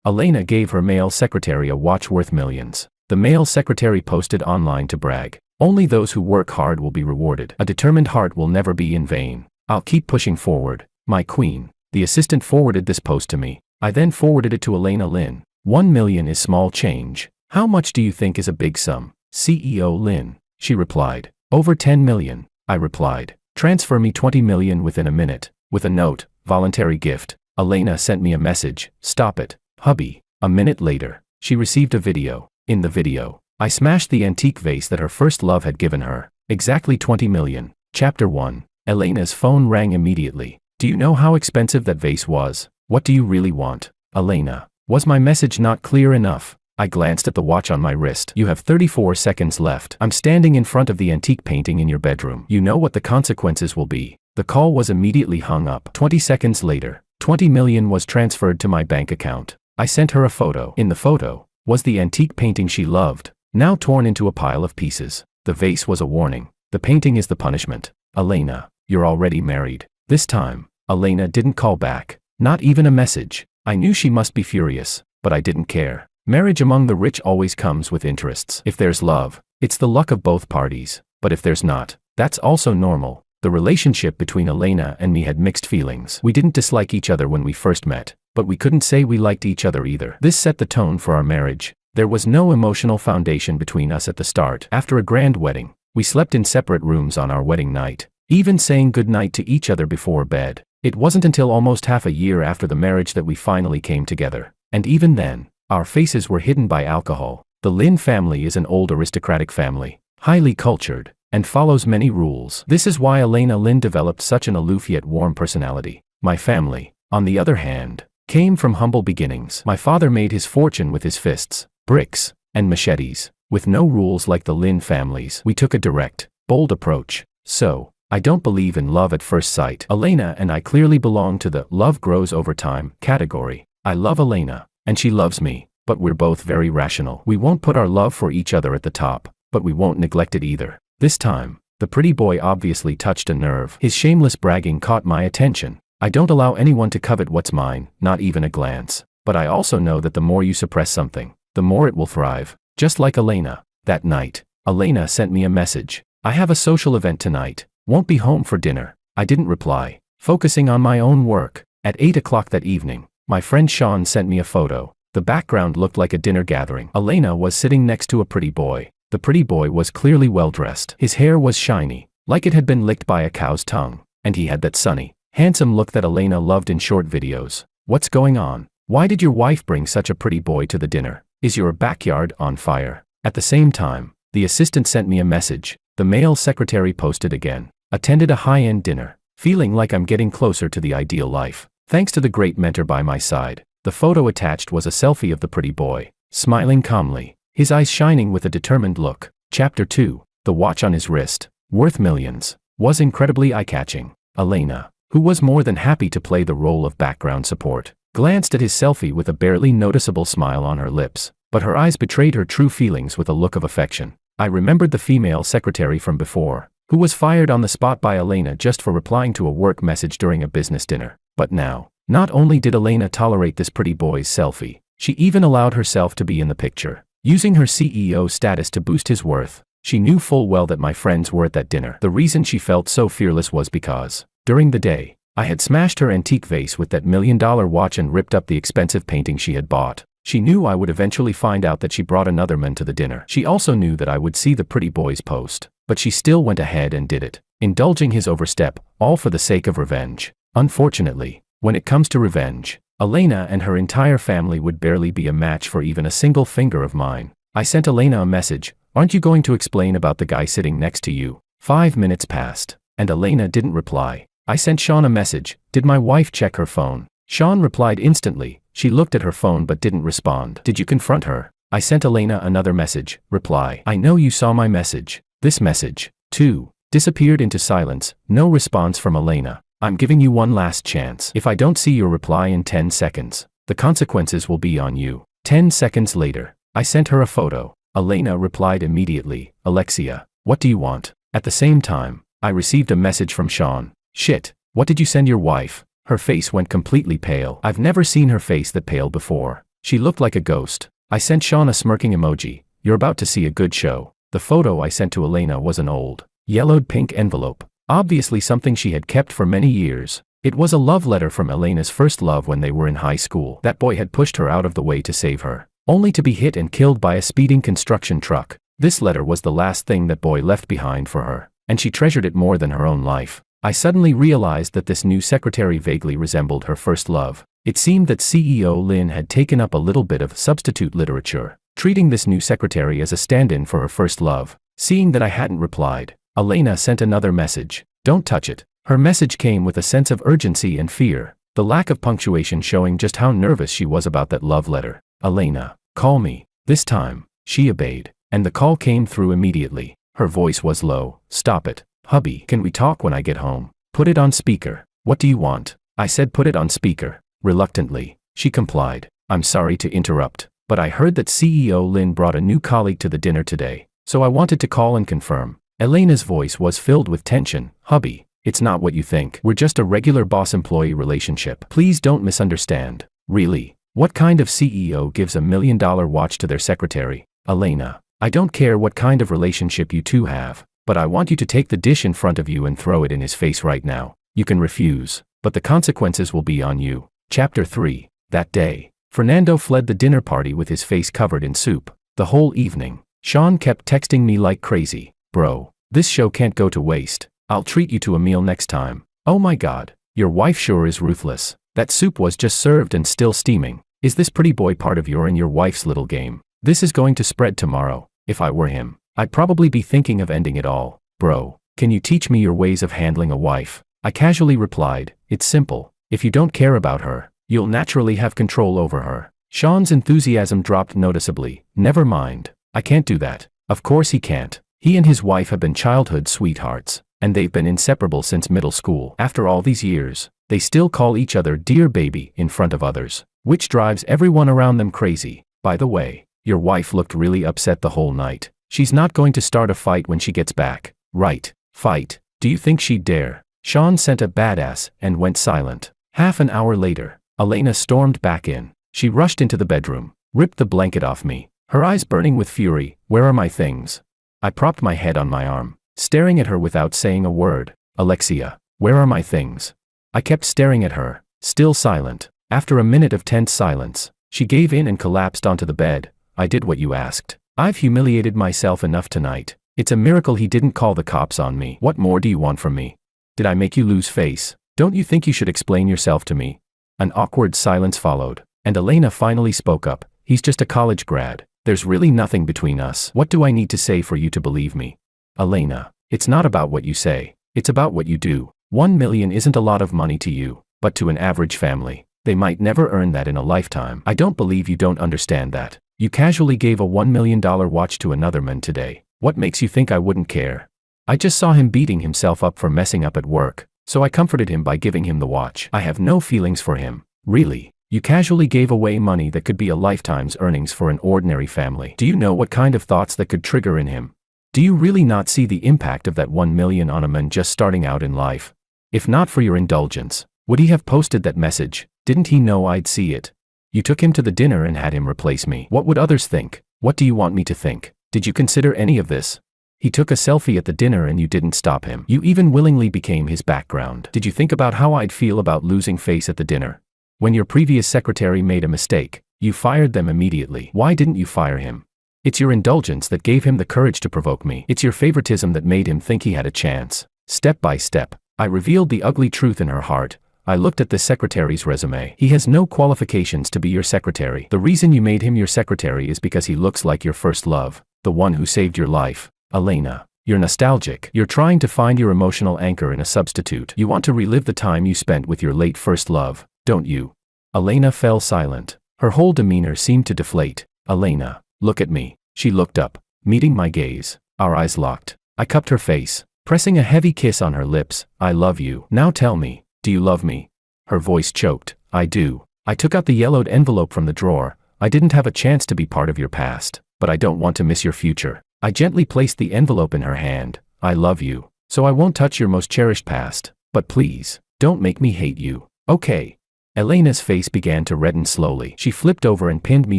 Elena gave her male secretary a watch worth millions. The male secretary posted online to brag. Only those who work hard will be rewarded. A determined heart will never be in vain. I'll keep pushing forward, my queen. The assistant forwarded this post to me. I then forwarded it to Elena Lin. 1 million is small change. How much do you think is a big sum? CEO Lin. She replied. Over 10 million. I replied. Transfer me 20 million within a minute. With a note, voluntary gift. Elena sent me a message. Stop it, hubby. A minute later, she received a video. In the video, I smashed the antique vase that her first love had given her. Exactly 20 million. Chapter 1. Elena's phone rang immediately. Do you know how expensive that vase was? What do you really want? Elena. Was my message not clear enough? I glanced at the watch on my wrist. You have 34 seconds left. I'm standing in front of the antique painting in your bedroom. You know what the consequences will be. The call was immediately hung up. 20 seconds later, 20 million was transferred to my bank account. I sent her a photo. In the photo was the antique painting she loved, now torn into a pile of pieces. The vase was a warning. The painting is the punishment. Elena, you're already married. This time, Elena didn't call back. Not even a message. I knew she must be furious, but I didn't care. Marriage among the rich always comes with interests. If there's love, it's the luck of both parties. But if there's not, that's also normal. The relationship between Elena and me had mixed feelings. We didn't dislike each other when we first met, but we couldn't say we liked each other either. This set the tone for our marriage. There was no emotional foundation between us at the start. After a grand wedding, we slept in separate rooms on our wedding night, even saying goodnight to each other before bed. It wasn't until almost half a year after the marriage that we finally came together. And even then, our faces were hidden by alcohol. The Lin family is an old aristocratic family, highly cultured, and follows many rules. This is why Elena Lin developed such an aloof yet warm personality. My family, on the other hand, came from humble beginnings. My father made his fortune with his fists, bricks, and machetes. With no rules like the Lin families, we took a direct, bold approach. So, I don't believe in love at first sight. Elena and I clearly belong to the love grows over time category. I love Elena, and she loves me, but we're both very rational. We won't put our love for each other at the top, but we won't neglect it either. This time, the pretty boy obviously touched a nerve. His shameless bragging caught my attention. I don't allow anyone to covet what's mine, not even a glance. But I also know that the more you suppress something, the more it will thrive. Just like Elena. That night, Elena sent me a message. I have a social event tonight. Won't be home for dinner. I didn't reply, focusing on my own work. At 8 o'clock that evening, my friend Sean sent me a photo. The background looked like a dinner gathering. Elena was sitting next to a pretty boy. The pretty boy was clearly well dressed. His hair was shiny, like it had been licked by a cow's tongue, and he had that sunny, handsome look that Elena loved in short videos. What's going on? Why did your wife bring such a pretty boy to the dinner? Is your backyard on fire? At the same time, the assistant sent me a message. The male secretary posted again. Attended a high-end dinner, feeling like I'm getting closer to the ideal life, thanks to the great mentor by my side. The photo attached was a selfie of the pretty boy, smiling calmly, his eyes shining with a determined look. Chapter 2. The watch on his wrist, worth millions, was incredibly eye-catching. Elena, who was more than happy to play the role of background support, glanced at his selfie with a barely noticeable smile on her lips, but her eyes betrayed her true feelings with a look of affection. I remembered the female secretary from before, who was fired on the spot by Elena just for replying to a work message during a business dinner. But now, not only did Elena tolerate this pretty boy's selfie, she even allowed herself to be in the picture, using her CEO status to boost his worth. She knew full well that my friends were at that dinner. The reason she felt so fearless was because, during the day, I had smashed her antique vase with that $1 million watch and ripped up the expensive painting she had bought. She knew I would eventually find out that she brought another man to the dinner. She also knew that I would see the pretty boy's post, but she still went ahead and did it, indulging his overstep, all for the sake of revenge. Unfortunately, when it comes to revenge, Elena and her entire family would barely be a match for even a single finger of mine. I sent Elena a message. Aren't you going to explain about the guy sitting next to you? 5 minutes passed, and Elena didn't reply. I sent Sean a message. Did my wife check her phone? Sean replied instantly. She looked at her phone but didn't respond. Did you confront her? I sent Elena another message. Reply. I know you saw my message. This message, too, disappeared into silence. No response from Elena. I'm giving you one last chance. If I don't see your reply in 10 seconds, the consequences will be on you. 10 seconds later, I sent her a photo. Elena replied immediately. Alexia, what do you want? At the same time, I received a message from Sean. Shit, what did you send your wife? Her face went completely pale. I've never seen her face that pale before. She looked like a ghost. I sent Sean a smirking emoji. You're about to see a good show. The photo I sent to Elena was an old, yellowed pink envelope. Obviously something she had kept for many years. It was a love letter from Elena's first love when they were in high school. That boy had pushed her out of the way to save her, only to be hit and killed by a speeding construction truck. This letter was the last thing that boy left behind for her, and she treasured it more than her own life. I suddenly realized that this new secretary vaguely resembled her first love. It seemed that CEO Lin had taken up a little bit of substitute literature, treating this new secretary as a stand-in for her first love. Seeing that I hadn't replied, Elena sent another message. Don't touch it. Her message came with a sense of urgency and fear, the lack of punctuation showing just how nervous she was about that love letter. Elena, call me. This time, she obeyed, and the call came through immediately. Her voice was low. Stop it. Hubby, can we talk when I get home? Put it on speaker. What do you want? I said put it on speaker. Reluctantly, she complied. I'm sorry to interrupt, but I heard that CEO Lin brought a new colleague to the dinner today, so I wanted to call and confirm. Elena's voice was filled with tension. Hubby, it's not what you think. We're just a regular boss-employee relationship. Please don't misunderstand. Really? What kind of CEO gives $1 million watch to their secretary? Elena, I don't care what kind of relationship you two have, but I want you to take the dish in front of you and throw it in his face right now. You can refuse, but the consequences will be on you. Chapter 3. That day, Fernando fled the dinner party with his face covered in soup. The whole evening, Sean kept texting me like crazy. Bro, this show can't go to waste. I'll treat you to a meal next time. Oh my god, your wife sure is ruthless. That soup was just served and still steaming. Is this pretty boy part of your and your wife's little game? This is going to spread tomorrow. If I were him, I'd probably be thinking of ending it all. Bro, can you teach me your ways of handling a wife? I casually replied, it's simple. If you don't care about her, you'll naturally have control over her. Sean's enthusiasm dropped noticeably. Never mind. I can't do that. Of course he can't. He and his wife have been childhood sweethearts, and they've been inseparable since middle school. After all these years, they still call each other dear baby in front of others, which drives everyone around them crazy. By the way, your wife looked really upset the whole night. She's not going to start a fight when she gets back, right? Fight? Do you think she'd dare? Sean sent a badass and went silent. Half an hour later, Elena stormed back in. She rushed into the bedroom, ripped the blanket off me, her eyes burning with fury. Where are my things? I propped my head on my arm, staring at her without saying a word. Alexia, where are my things? I kept staring at her, still silent. After a minute of tense silence, she gave in and collapsed onto the bed. I did what you asked. I've humiliated myself enough tonight. It's a miracle he didn't call the cops on me. What more do you want from me? Did I make you lose face? Don't you think you should explain yourself to me? An awkward silence followed, and Elena finally spoke up. He's just a college grad. There's really nothing between us. What do I need to say for you to believe me? Elena, it's not about what you say. It's about what you do. 1 million isn't a lot of money to you, but to an average family, they might never earn that in a lifetime. I don't believe you don't understand that. You casually gave a $1 million watch to another man today. What makes you think I wouldn't care? I just saw him beating himself up for messing up at work, so I comforted him by giving him the watch. I have no feelings for him. Really? You casually gave away money that could be a lifetime's earnings for an ordinary family. Do you know what kind of thoughts that could trigger in him? Do you really not see the impact of that 1 million on a man just starting out in life? If not for your indulgence, would he have posted that message? Didn't he know I'd see it? You took him to the dinner and had him replace me. What would others think? What do you want me to think? Did you consider any of this? He took a selfie at the dinner and you didn't stop him. You even willingly became his background. Did you think about how I'd feel about losing face at the dinner? When your previous secretary made a mistake, you fired them immediately. Why didn't you fire him? It's your indulgence that gave him the courage to provoke me. It's your favoritism that made him think he had a chance. Step by step, I revealed the ugly truth in her heart. I looked at the secretary's resume. He has no qualifications to be your secretary. The reason you made him your secretary is because he looks like your first love, the one who saved your life. Elena, you're nostalgic. You're trying to find your emotional anchor in a substitute. You want to relive the time you spent with your late first love, don't you? Elena fell silent. Her whole demeanor seemed to deflate. Elena, look at me. She looked up, meeting my gaze. Our eyes locked. I cupped her face, pressing a heavy kiss on her lips. I love you. Now tell me, do you love me? Her voice choked. I do. I took out the yellowed envelope from the drawer. I didn't have a chance to be part of your past, but I don't want to miss your future. I gently placed the envelope in her hand. I love you, so I won't touch your most cherished past, but please, don't make me hate you, okay? Elena's face began to redden slowly. She flipped over and pinned me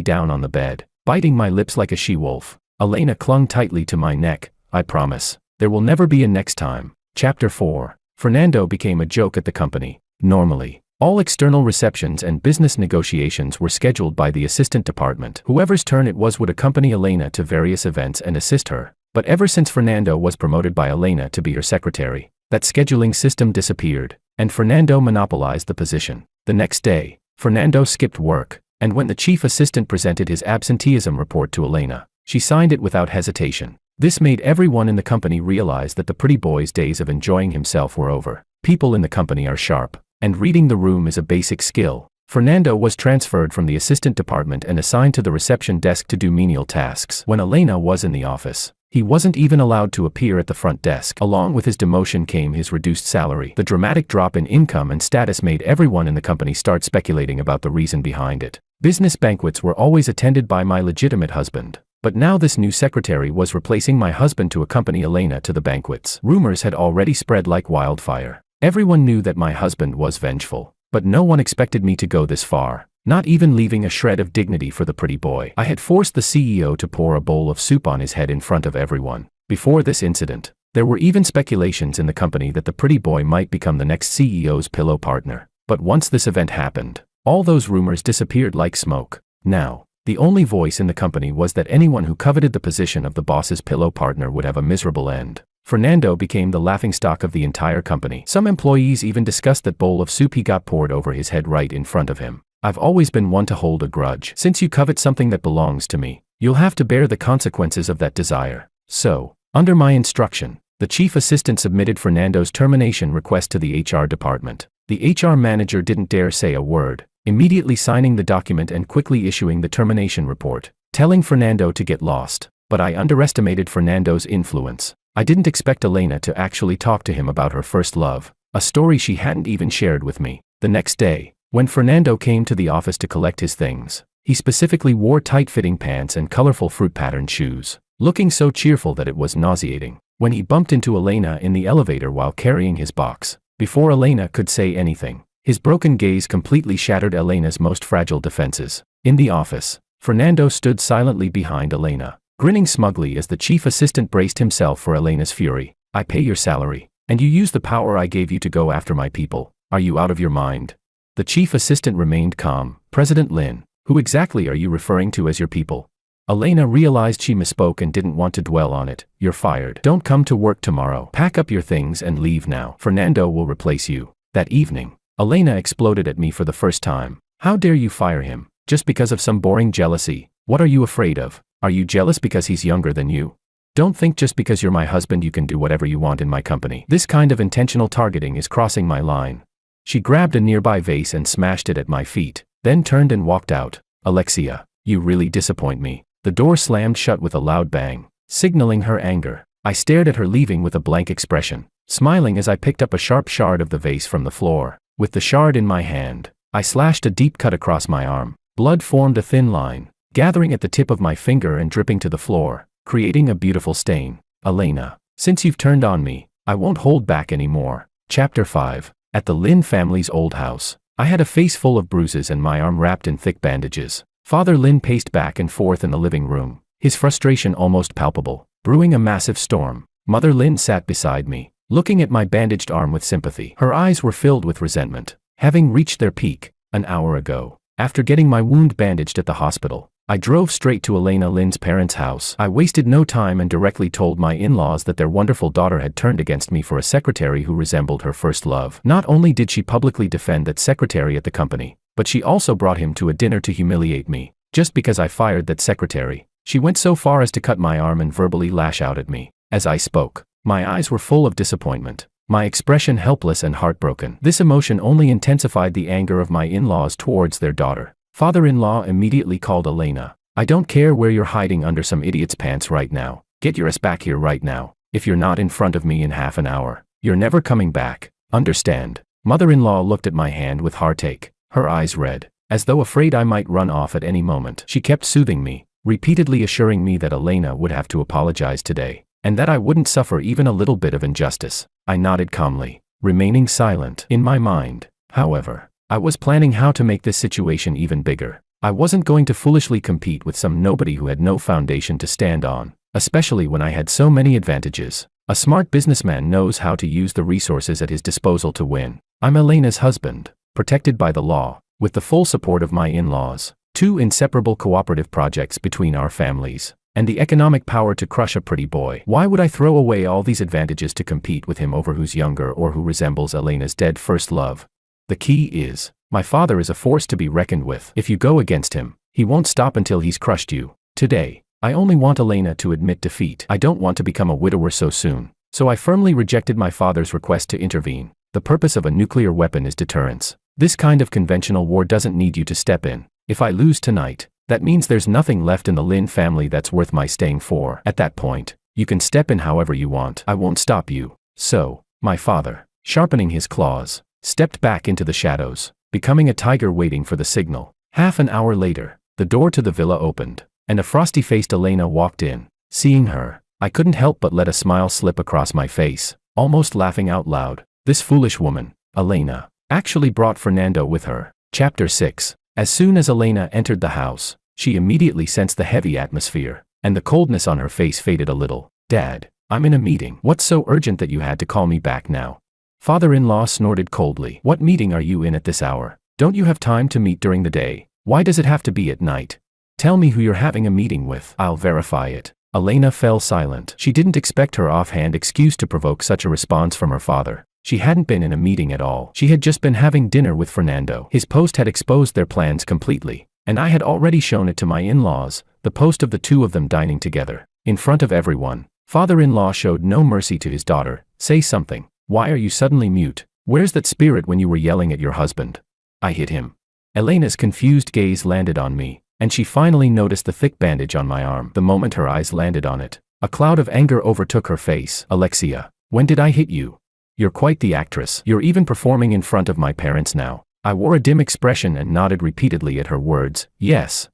down on the bed, biting my lips like a she-wolf. Elena clung tightly to my neck. I promise. There will never be a next time. Chapter 4. Fernando became a joke at the company. Normally, all external receptions and business negotiations were scheduled by the assistant department. Whoever's turn it was would accompany Elena to various events and assist her. But ever since Fernando was promoted by Elena to be her secretary, that scheduling system disappeared, and Fernando monopolized the position. The next day, Fernando skipped work, and when the chief assistant presented his absenteeism report to Elena, she signed it without hesitation. This made everyone in the company realize that the pretty boy's days of enjoying himself were over. People in the company are sharp, and reading the room is a basic skill. Fernando was transferred from the assistant department and assigned to the reception desk to do menial tasks. When Elena was in the office, he wasn't even allowed to appear at the front desk. Along with his demotion came his reduced salary. The dramatic drop in income and status made everyone in the company start speculating about the reason behind it. Business banquets were always attended by my legitimate husband, but now this new secretary was replacing my husband to accompany Elena to the banquets. Rumors had already spread like wildfire. Everyone knew that my husband was vengeful, but no one expected me to go this far, not even leaving a shred of dignity for the pretty boy. I had forced the CEO to pour a bowl of soup on his head in front of everyone. Before this incident, there were even speculations in the company that the pretty boy might become the next CEO's pillow partner. But once this event happened, all those rumors disappeared like smoke. Now, the only voice in the company was that anyone who coveted the position of the boss's pillow partner would have a miserable end. Fernando became the laughingstock of the entire company. Some employees even discussed that bowl of soup he got poured over his head right in front of him. I've always been one to hold a grudge. Since you covet something that belongs to me, you'll have to bear the consequences of that desire. So, under my instruction, the chief assistant submitted Fernando's termination request to the HR department. The HR manager didn't dare say a word, immediately signing the document and quickly issuing the termination report, telling Fernando to get lost. But I underestimated Fernando's influence. I didn't expect Elena to actually talk to him about her first love, a story she hadn't even shared with me. The next day, when Fernando came to the office to collect his things, he specifically wore tight-fitting pants and colorful fruit-patterned shoes, looking so cheerful that it was nauseating. When he bumped into Elena in the elevator while carrying his box, before Elena could say anything, his broken gaze completely shattered Elena's most fragile defenses. In the office, Fernando stood silently behind Elena, grinning smugly as the chief assistant braced himself for Elena's fury. I pay your salary, and you use the power I gave you to go after my people. Are you out of your mind? The chief assistant remained calm. President Lin, who exactly are you referring to as your people? Elena realized she misspoke and didn't want to dwell on it. You're fired. Don't come to work tomorrow. Pack up your things and leave now. Fernando will replace you. That evening, Elena exploded at me for the first time. How dare you fire him, just because of some boring jealousy? What are you afraid of? Are you jealous because he's younger than you? Don't think just because you're my husband you can do whatever you want in my company. This kind of intentional targeting is crossing my line. She grabbed a nearby vase and smashed it at my feet, then turned and walked out. Alexia, you really disappoint me. The door slammed shut with a loud bang, signaling her anger. I stared at her leaving with a blank expression, smiling as I picked up a sharp shard of the vase from the floor. With the shard in my hand, I slashed a deep cut across my arm. Blood formed a thin line, gathering at the tip of my finger and dripping to the floor, creating a beautiful stain. Elena, since you've turned on me, I won't hold back anymore. Chapter 5. At the Lin family's old house, I had a face full of bruises and my arm wrapped in thick bandages. Father Lin paced back and forth in the living room, his frustration almost palpable, brewing a massive storm. Mother Lin sat beside me, looking at my bandaged arm with sympathy. Her eyes were filled with resentment, having reached their peak an hour ago. After getting my wound bandaged at the hospital, I drove straight to Elena Lin's parents' house. I wasted no time and directly told my in-laws that their wonderful daughter had turned against me for a secretary who resembled her first love. Not only did she publicly defend that secretary at the company, but she also brought him to a dinner to humiliate me. Just because I fired that secretary, she went so far as to cut my arm and verbally lash out at me. As I spoke, my eyes were full of disappointment, my expression helpless and heartbroken. This emotion only intensified the anger of my in-laws towards their daughter. Father-in-law immediately called Elena. I don't care where you're hiding under some idiot's pants right now. Get your ass back here right now. If you're not in front of me in half an hour, you're never coming back. Understand? Mother-in-law looked at my hand with heartache, her eyes red, as though afraid I might run off at any moment. She kept soothing me, repeatedly assuring me that Elena would have to apologize today, and that I wouldn't suffer even a little bit of injustice. I nodded calmly, remaining silent. In my mind, however, I was planning how to make this situation even bigger. I wasn't going to foolishly compete with some nobody who had no foundation to stand on, especially when I had so many advantages. A smart businessman knows how to use the resources at his disposal to win. I'm Elena's husband, protected by the law, with the full support of my in-laws, 2 inseparable cooperative projects between our families, and the economic power to crush a pretty boy. Why would I throw away all these advantages to compete with him over who's younger or who resembles Elena's dead first love? The key is, my father is a force to be reckoned with. If you go against him, he won't stop until he's crushed you. Today, I only want Elena to admit defeat. I don't want to become a widower so soon. So I firmly rejected my father's request to intervene. The purpose of a nuclear weapon is deterrence. This kind of conventional war doesn't need you to step in. If I lose tonight, that means there's nothing left in the Lin family that's worth my staying for. At that point, you can step in however you want. I won't stop you. So, my father, sharpening his claws, stepped back into the shadows, becoming a tiger waiting for the signal. Half an hour later, the door to the villa opened, and a frosty-faced Elena walked in. Seeing her, I couldn't help but let a smile slip across my face, almost laughing out loud. This foolish woman, Elena, actually brought Fernando with her. Chapter 6. As soon as Elena entered the house, she immediately sensed the heavy atmosphere, and the coldness on her face faded a little. Dad, I'm in a meeting. What's so urgent that you had to call me back now? Father-in-law snorted coldly. What meeting are you in at this hour? Don't you have time to meet during the day? Why does it have to be at night? Tell me who you're having a meeting with. I'll verify it. Elena fell silent. She didn't expect her offhand excuse to provoke such a response from her father. She hadn't been in a meeting at all. She had just been having dinner with Fernando. His post had exposed their plans completely, and I had already shown it to my in-laws, the post of the 2 of them dining together. In front of everyone, father-in-law showed no mercy to his daughter. Say something. Why are you suddenly mute? Where's that spirit when you were yelling at your husband? I hit him. Elena's confused gaze landed on me, and she finally noticed the thick bandage on my arm. The moment her eyes landed on it, a cloud of anger overtook her face. Alexia, when did I hit you? You're quite the actress. You're even performing in front of my parents now. I wore a dim expression and nodded repeatedly at her words. Yes,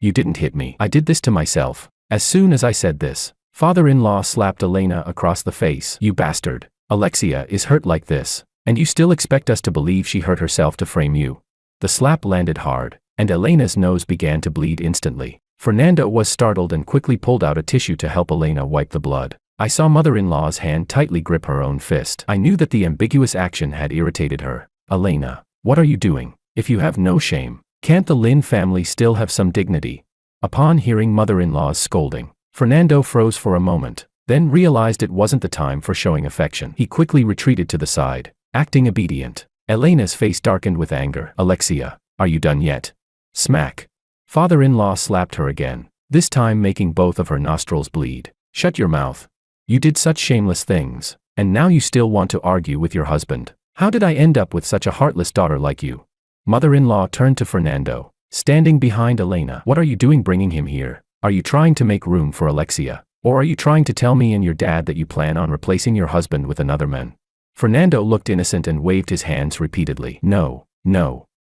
you didn't hit me. I did this to myself. As soon as I said this, father-in-law slapped Elena across the face. You bastard. Alexia is hurt like this, and you still expect us to believe she hurt herself to frame you? The slap landed hard, and Elena's nose began to bleed instantly. Fernando was startled and quickly pulled out a tissue to help Elena wipe the blood. I saw mother-in-law's hand tightly grip her own fist. I knew that the ambiguous action had irritated her. Elena, what are you doing? If you have no shame, can't the Lin family still have some dignity? Upon hearing mother-in-law's scolding, Fernando froze for a moment, then realized it wasn't the time for showing affection. He quickly retreated to the side, acting obedient. Elena's face darkened with anger. Alexia, are you done yet? Smack. Father-in-law slapped her again, this time making both of her nostrils bleed. Shut your mouth. You did such shameless things, and now you still want to argue with your husband. How did I end up with such a heartless daughter like you? Mother-in-law turned to Fernando, standing behind Elena. What are you doing bringing him here? Are you trying to make room for Alexia? Or are you trying to tell me and your dad that you plan on replacing your husband with another man? Fernando looked innocent and waved his hands repeatedly. No,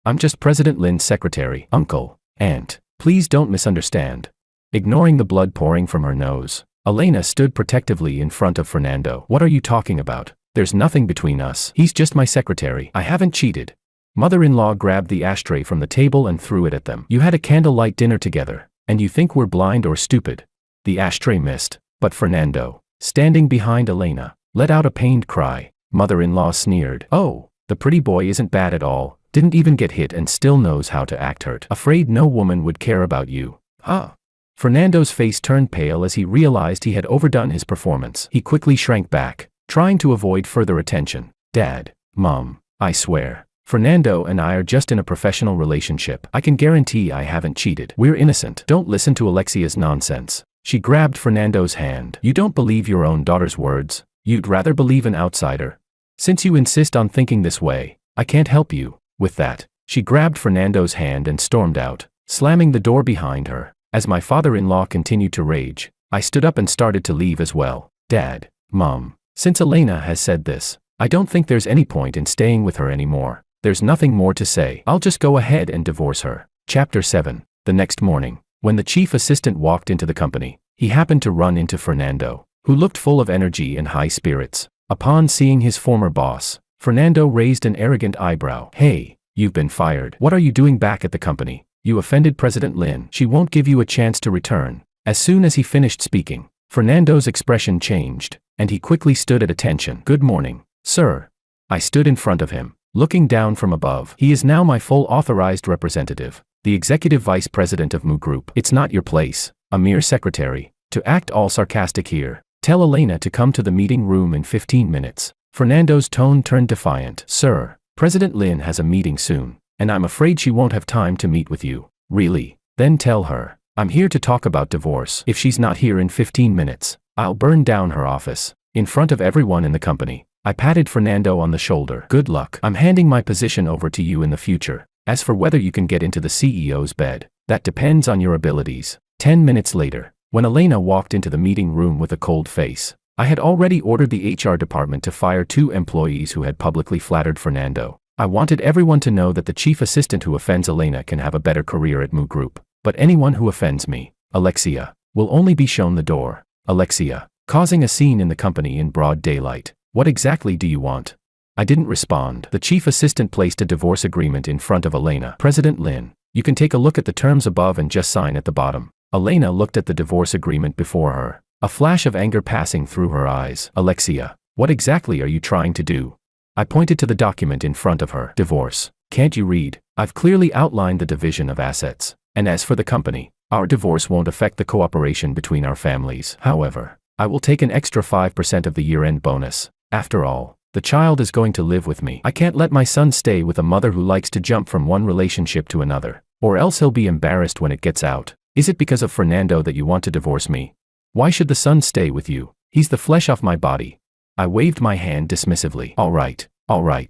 I'm just President Lin's secretary, uncle, aunt. Please don't misunderstand. Ignoring the blood pouring from her nose, Elena stood protectively in front of Fernando. What are you talking about? There's nothing between us. He's just my secretary. I haven't cheated. Mother-in-law grabbed the ashtray from the table and threw it at them. You had a candlelight dinner together, and you think we're blind or stupid? The ashtray missed, but Fernando, standing behind Elena, let out a pained cry. Mother-in-law sneered. Oh, the pretty boy isn't bad at all, didn't even get hit and still knows how to act hurt. Afraid no woman would care about you. Huh? Fernando's face turned pale as he realized he had overdone his performance. He quickly shrank back, trying to avoid further attention. Dad, Mom, I swear, Fernando and I are just in a professional relationship. I can guarantee I haven't cheated. We're innocent. Don't listen to Alexia's nonsense. She grabbed Fernando's hand. You don't believe your own daughter's words. You'd rather believe an outsider. Since you insist on thinking this way, I can't help you. With that, she grabbed Fernando's hand and stormed out, slamming the door behind her. As my father-in-law continued to rage, I stood up and started to leave as well. Dad, Mom, since Elena has said this, I don't think there's any point in staying with her anymore. There's nothing more to say. I'll just go ahead and divorce her. Chapter 7. The next morning, when the chief assistant walked into the company, he happened to run into Fernando, who looked full of energy and high spirits. Upon seeing his former boss, Fernando raised an arrogant eyebrow. Hey, You've been fired. What are you doing back at the company? You offended President Lin. She won't give you a chance to return. As soon as he finished speaking, Fernando's expression changed, and he quickly stood at attention. Good morning, sir. I stood in front of him, looking down from above. He is now my full authorized representative, the executive vice president of Mu Group. It's not your place, a mere secretary, to act all sarcastic here. Tell Elena to come to the meeting room in 15 minutes. Fernando's tone turned defiant. Sir, President Lin has a meeting soon, and I'm afraid she won't have time to meet with you. Really? Then tell her, I'm here to talk about divorce. If she's not here in 15 minutes, I'll burn down her office. In front of everyone in the company, I patted Fernando on the shoulder. Good luck. I'm handing my position over to you in the future. As for whether you can get into the CEO's bed, that depends on your abilities. 10 minutes later, when Elena walked into the meeting room with a cold face, I had already ordered the HR department to fire 2 employees who had publicly flattered Fernando. I wanted everyone to know that the chief assistant who offends Elena can have a better career at Mu Group, but anyone who offends me, Alexia, will only be shown the door. Alexia, causing a scene in the company in broad daylight. What exactly do you want? I didn't respond. The chief assistant placed a divorce agreement in front of Elena. President Lin, you can take a look at the terms above and just sign at the bottom. Elena looked at the divorce agreement before her, a flash of anger passing through her eyes. Alexia, what exactly are you trying to do? I pointed to the document in front of her. Divorce. Can't you read? I've clearly outlined the division of assets. And as for the company, our divorce won't affect the cooperation between our families. However, I will take an extra 5% of the year-end bonus. After all, the child is going to live with me. I can't let my son stay with a mother who likes to jump from one relationship to another, or else he'll be embarrassed when it gets out. Is it because of Fernando that you want to divorce me? Why should the son stay with you? He's the flesh off my body. I waved my hand dismissively. All right.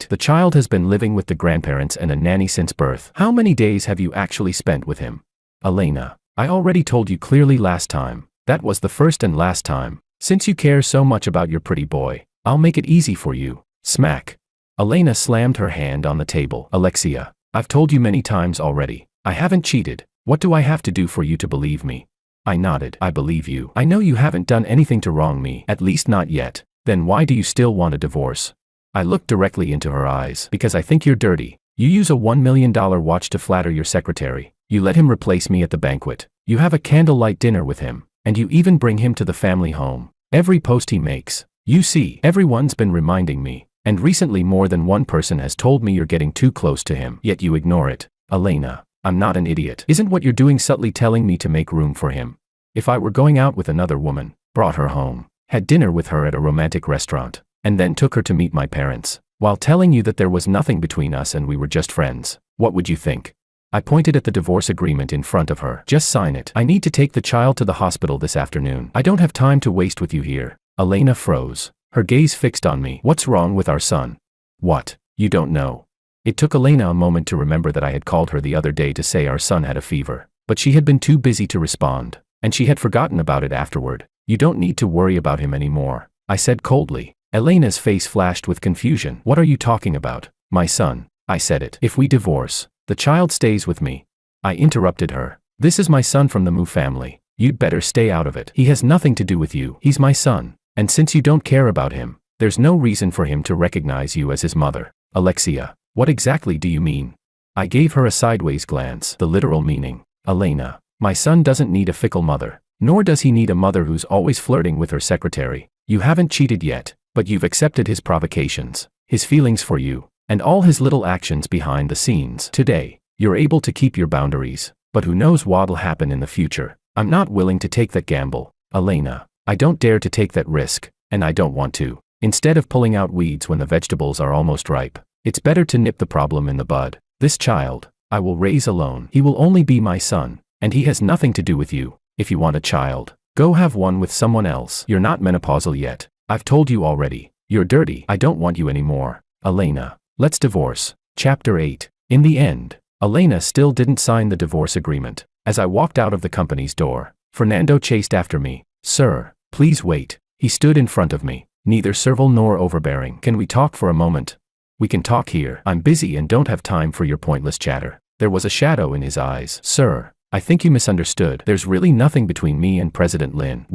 The child has been living with the grandparents and a nanny since birth. How many days have you actually spent with him? Elena, I already told you clearly last time. That was the first and last time. Since you care so much about your pretty boy, I'll make it easy for you. Smack. Elena slammed her hand on the table. Alexia, I've told you many times already. I haven't cheated. What do I have to do for you to believe me? I nodded. I believe you. I know you haven't done anything to wrong me, at least not yet. Then why do you still want a divorce? I looked directly into her eyes. Because I think you're dirty. You use a $1 million watch to flatter your secretary. You let him replace me at the banquet. You have a candlelight dinner with him. And you even bring him to the family home. Every post he makes. You see, everyone's been reminding me. And recently more than one person has told me you're getting too close to him. Yet you ignore it. Elena, I'm not an idiot. Isn't what you're doing subtly telling me to make room for him? If I were going out with another woman, brought her home, had dinner with her at a romantic restaurant, and then took her to meet my parents, while telling you that there was nothing between us and we were just friends, what would you think? I pointed at the divorce agreement in front of her. Just sign it. I need to take the child to the hospital this afternoon. I don't have time to waste with you here. Elena froze, her gaze fixed on me. What's wrong with our son? What? You don't know. It took Elena a moment to remember that I had called her the other day to say our son had a fever, but she had been too busy to respond, and she had forgotten about it afterward. You don't need to worry about him anymore, I said coldly. Elena's face flashed with confusion. What are you talking about? My son. I said it. If we divorce, the child stays with me. I interrupted her. This is my son from the Mu family. You'd better stay out of it. He has nothing to do with you. He's my son. And since you don't care about him, there's no reason for him to recognize you as his mother. Alexia, what exactly do you mean? I gave her a sideways glance. The literal meaning. Elena, my son doesn't need a fickle mother, nor does he need a mother who's always flirting with her secretary. You haven't cheated yet, but you've accepted his provocations, his feelings for you, and all his little actions behind the scenes. Today, you're able to keep your boundaries, but who knows what'll happen in the future. I'm not willing to take that gamble. Elena, I don't dare to take that risk, and I don't want to. Instead of pulling out weeds when the vegetables are almost ripe, it's better to nip the problem in the bud. This child, I will raise alone. He will only be my son, and he has nothing to do with you. If you want a child, go have one with someone else. You're not menopausal yet. I've told you already. You're dirty. I don't want you anymore. Elena, let's divorce. Chapter 8. In the end, Elena still didn't sign the divorce agreement. As I walked out of the company's door, Fernando chased after me. Sir, please wait. He stood in front of me, neither servile nor overbearing. Can we talk for a moment? We can talk here. I'm busy and don't have time for your pointless chatter. There was a shadow in his eyes. Sir, I think you misunderstood. There's really nothing between me and President Lin.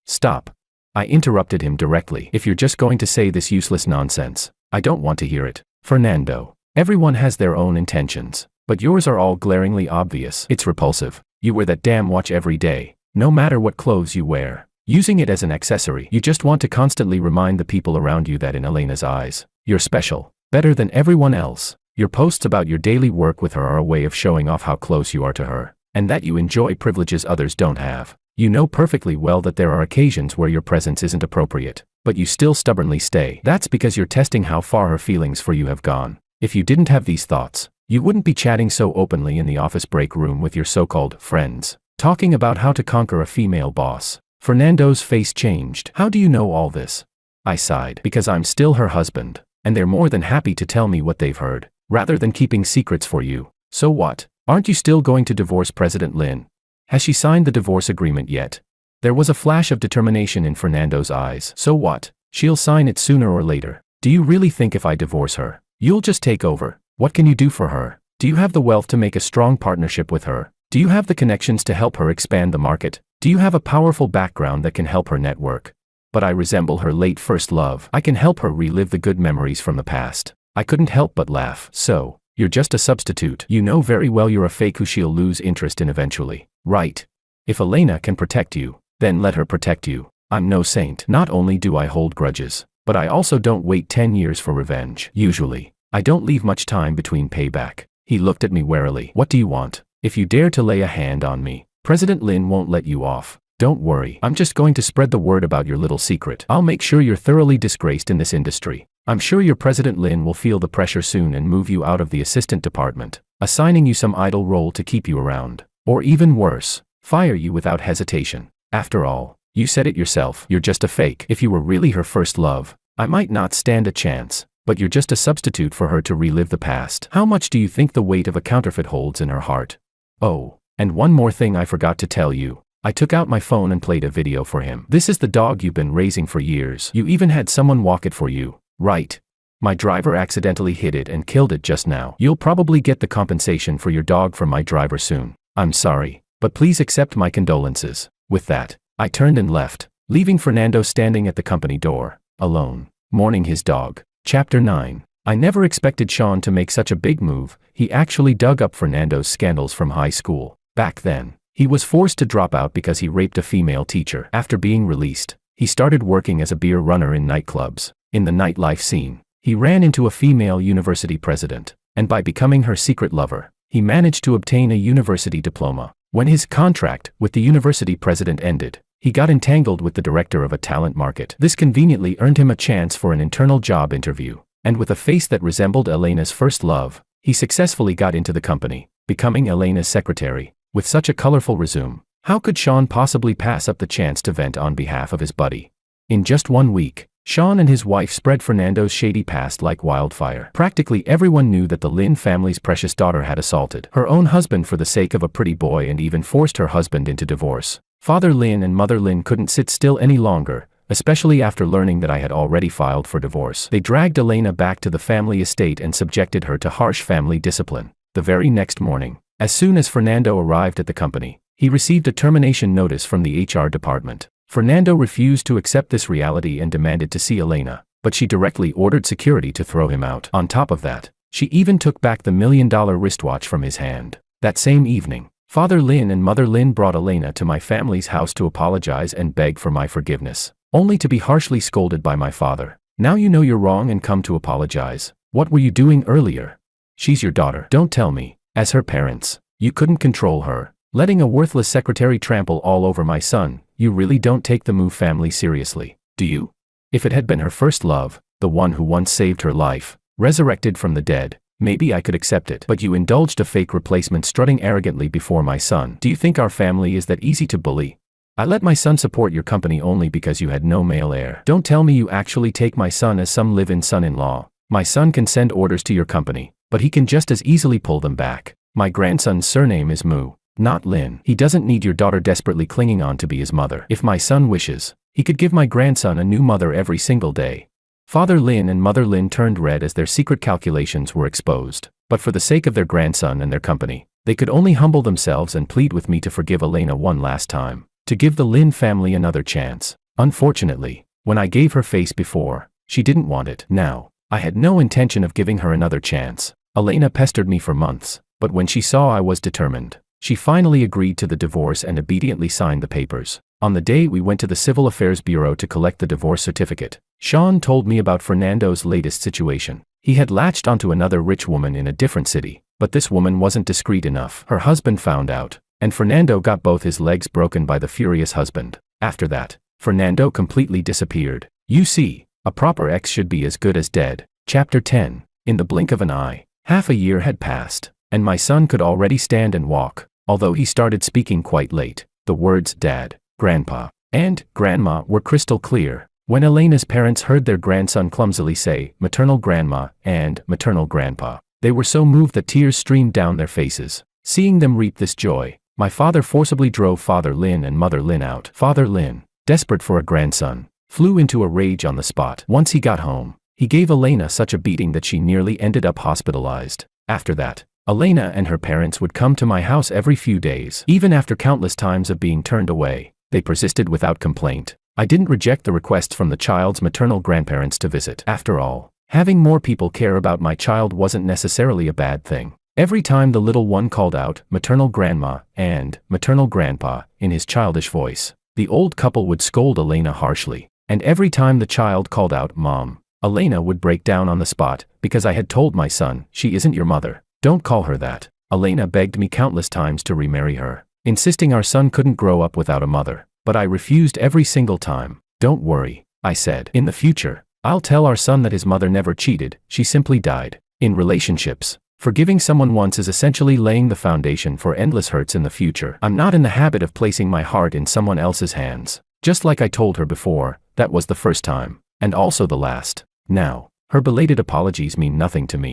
Stop. I interrupted him directly. If you're just going to say this useless nonsense, I don't want to hear it. Fernando, Everyone has their own intentions, but yours are all glaringly obvious. It's repulsive. You wear that damn watch every day, no matter what clothes you wear. Using it as an accessory, you just want to constantly remind the people around you that in Elena's eyes, you're special, better than everyone else. Your posts about your daily work with her are a way of showing off how close you are to her, and that you enjoy privileges others don't have. You know perfectly well that there are occasions where your presence isn't appropriate, but you still stubbornly stay. That's because you're testing how far her feelings for you have gone. If you didn't have these thoughts, you wouldn't be chatting so openly in the office break room with your so-called friends, talking about how to conquer a female boss. Fernando's face changed. How do you know all this? I sighed. Because I'm still her husband, and they're more than happy to tell me what they've heard, rather than keeping secrets for you. So what? Aren't you still going to divorce President Lin? Has she signed the divorce agreement yet? There was a flash of determination in Fernando's eyes. So what? She'll sign it sooner or later. Do you really think if I divorce her, you'll just take over? What can you do for her? Do you have the wealth to make a strong partnership with her? Do you have the connections to help her expand the market? Do you have a powerful background that can help her network? But I resemble her late first love. I can help her relive the good memories from the past. I couldn't help but laugh. So, you're just a substitute. You know very well you're a fake who she'll lose interest in eventually, right? If Elena can protect you, then let her protect you. I'm no saint. Not only do I hold grudges, but I also don't wait 10 years for revenge. Usually, I don't leave much time between payback. He looked at me warily. What do you want? If you dare to lay a hand on me, President Lin won't let you off. Don't worry, I'm just going to spread the word about your little secret. I'll make sure you're thoroughly disgraced in this industry. I'm sure your President Lin will feel the pressure soon and move you out of the assistant department, assigning you some idle role to keep you around. Or even worse, fire you without hesitation. After all, you said it yourself, you're just a fake. If you were really her first love, I might not stand a chance, but you're just a substitute for her to relive the past. How much do you think the weight of a counterfeit holds in her heart? Oh, and one more thing I forgot to tell you. I took out my phone and played a video for him. This is the dog you've been raising for years. You even had someone walk it for you, right? My driver accidentally hit it and killed it just now. You'll probably get the compensation for your dog from my driver soon. I'm sorry, but please accept my condolences. With that, I turned and left, leaving Fernando standing at the company door, alone, mourning his dog. Chapter 9. I never expected Sean to make such a big move. He actually dug up Fernando's scandals from high school. Back then, he was forced to drop out because he raped a female teacher. After being released, he started working as a beer runner in nightclubs. In the nightlife scene, he ran into a female university president, and by becoming her secret lover, he managed to obtain a university diploma. When his contract with the university president ended, he got entangled with the director of a talent market. This conveniently earned him a chance for an internal job interview, and with a face that resembled Elena's first love, he successfully got into the company, becoming Elena's secretary. With such a colorful resume, how could Sean possibly pass up the chance to vent on behalf of his buddy? In just 1 week, Sean and his wife spread Fernando's shady past like wildfire. Practically everyone knew that the Lin family's precious daughter had assaulted her own husband for the sake of a pretty boy and even forced her husband into divorce. Father Lin and Mother Lin couldn't sit still any longer, especially after learning that I had already filed for divorce. They dragged Elena back to the family estate and subjected her to harsh family discipline. The very next morning, as soon as Fernando arrived at the company, he received a termination notice from the HR department. Fernando refused to accept this reality and demanded to see Elena, but she directly ordered security to throw him out. On top of that, she even took back the $1 million wristwatch from his hand. That same evening, Father Lin and Mother Lin brought Elena to my family's house to apologize and beg for my forgiveness, only to be harshly scolded by my father. Now you know you're wrong and come to apologize. What were you doing earlier? She's your daughter. Don't tell me, as her parents, you couldn't control her, letting a worthless secretary trample all over my son. You really don't take the Mu family seriously, do you? If it had been her first love, the one who once saved her life, resurrected from the dead, maybe I could accept it. But you indulged a fake replacement strutting arrogantly before my son. Do you think our family is that easy to bully? I let my son support your company only because you had no male heir. Don't tell me you actually take my son as some live-in son-in-law. My son can send orders to your company, but he can just as easily pull them back. My grandson's surname is Mu, not Lin. He doesn't need your daughter desperately clinging on to be his mother. If my son wishes, he could give my grandson a new mother every single day. Father Lin and Mother Lin turned red as their secret calculations were exposed, but for the sake of their grandson and their company, they could only humble themselves and plead with me to forgive Elena one last time, to give the Lin family another chance. Unfortunately, when I gave her face before, she didn't want it. Now, I had no intention of giving her another chance. Elena pestered me for months, but when she saw I was determined, she finally agreed to the divorce and obediently signed the papers. On the day we went to the Civil Affairs Bureau to collect the divorce certificate, Sean told me about Fernando's latest situation. He had latched onto another rich woman in a different city, but this woman wasn't discreet enough. Her husband found out, and Fernando got both his legs broken by the furious husband. After that, Fernando completely disappeared. You see, a proper ex should be as good as dead. Chapter 10. In the blink of an eye, half a year had passed, and my son could already stand and walk, although he started speaking quite late. The words Dad, Grandpa, and Grandma were crystal clear. When Elena's parents heard their grandson clumsily say maternal grandma and maternal grandpa, they were so moved that tears streamed down their faces. Seeing them reap this joy, my father forcibly drove Father Lin and Mother Lin out. Father Lin, desperate for a grandson, flew into a rage on the spot. Once he got home, he gave Elena such a beating that she nearly ended up hospitalized. After that, Elena and her parents would come to my house every few days. Even after countless times of being turned away, they persisted without complaint. I didn't reject the requests from the child's maternal grandparents to visit. After all, having more people care about my child wasn't necessarily a bad thing. Every time the little one called out maternal grandma and maternal grandpa in his childish voice, the old couple would scold Elena harshly. And every time the child called out Mom, Elena would break down on the spot, because I had told my son, she isn't your mother. Don't call her that. Elena begged me countless times to remarry her, insisting our son couldn't grow up without a mother. But I refused every single time. Don't worry, I said. In the future, I'll tell our son that his mother never cheated, she simply died. In relationships, forgiving someone once is essentially laying the foundation for endless hurts in the future. I'm not in the habit of placing my heart in someone else's hands. Just like I told her before, that was the first time, and also the last. Now, her belated apologies mean nothing to me.